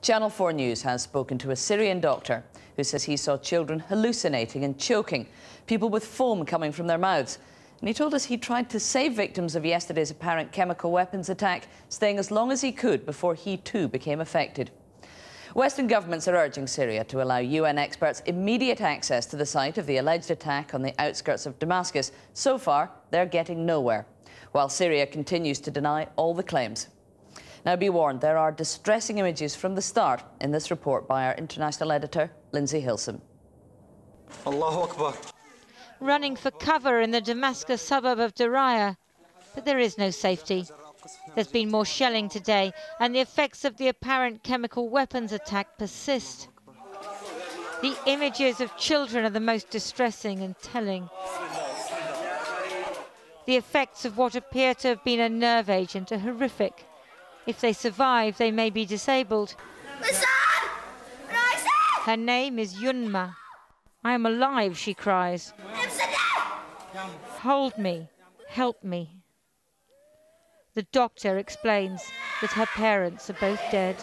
Channel 4 News has spoken to a Syrian doctor who says he saw children hallucinating and choking, people with foam coming from their mouths. And he told us he tried to save victims of yesterday's apparent chemical weapons attack, staying as long as he could before he too became affected. Western governments are urging Syria to allow UN experts immediate access to the site of the alleged attack on the outskirts of Damascus. So far, they're getting nowhere, while Syria continues to deny all the claims. Now, be warned, there are distressing images from the start in this report by our international editor, Lindsay Hilson. Allahu Akbar. Running for cover in the Damascus suburb of Daraya, but there is no safety. There's been more shelling today, and the effects of the apparent chemical weapons attack persist. The images of children are the most distressing and telling. The effects of what appear to have been a nerve agent are horrific. If they survive, they may be disabled. Her name is Yunma. I am alive, she cries. Hold me, help me. The doctor explains that her parents are both dead.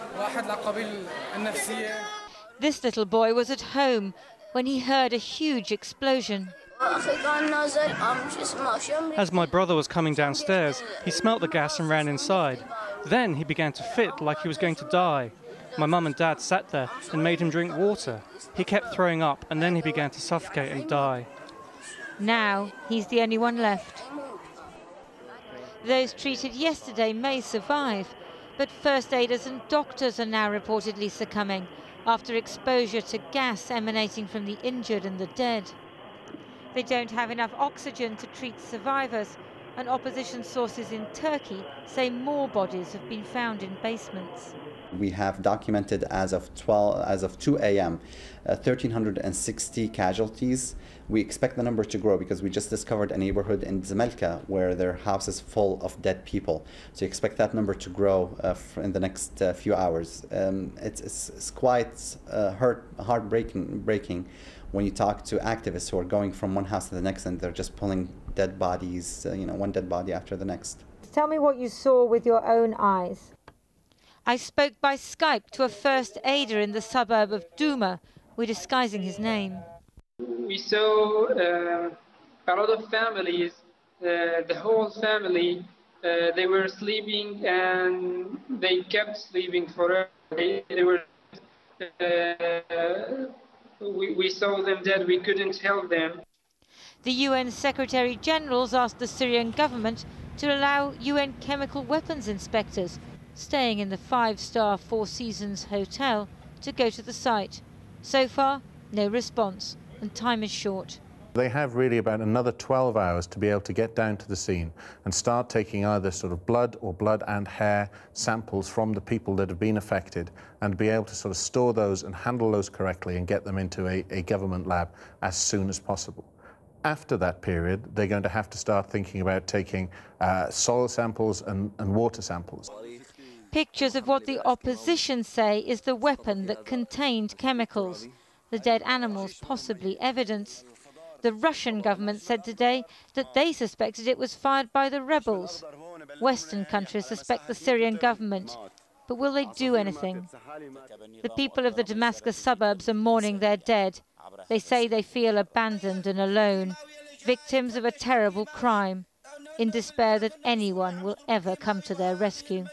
This little boy was at home when he heard a huge explosion. As my brother was coming downstairs, he smelt the gas and ran inside. Then he began to fit like he was going to die. My mum and dad sat there and made him drink water. He kept throwing up and then he began to suffocate and die. Now he's the only one left. Those treated yesterday may survive, but first aiders and doctors are now reportedly succumbing after exposure to gas emanating from the injured and the dead. They don't have enough oxygen to treat survivors, and opposition sources in Turkey say more bodies have been found in basements. We have documented as of 2 a.m. 1,360 casualties. We expect the number to grow because we just discovered a neighborhood in Zemelka where their house is full of dead people. So you expect that number to grow in the next few hours. It's quite heartbreaking when you talk to activists who are going from one house to the next and they're just pulling dead bodies, one dead body after the next. Tell me what you saw with your own eyes. I spoke by Skype to a first aider in the suburb of Duma. We're disguising his name. We saw a lot of families, the whole family, they were sleeping and they kept sleeping forever. We saw them dead, we couldn't help them. The UN Secretary General's asked the Syrian government to allow UN chemical weapons inspectors staying in the 5-star Four Seasons hotel to go to the site. So far, no response, and time is short. They have really about another 12 hours to be able to get down to the scene and start taking either sort of blood or blood and hair samples from the people that have been affected and be able to sort of store those and handle those correctly and get them into a government lab as soon as possible. After that period, they're going to have to start thinking about taking soil samples and water samples. Pictures of what the opposition say is the weapon that contained chemicals. The dead animals possibly evidence. The Russian government said today that they suspected it was fired by the rebels. Western countries suspect the Syrian government. But will they do anything? The people of the Damascus suburbs are mourning their dead. They say they feel abandoned and alone, victims of a terrible crime, in despair that anyone will ever come to their rescue.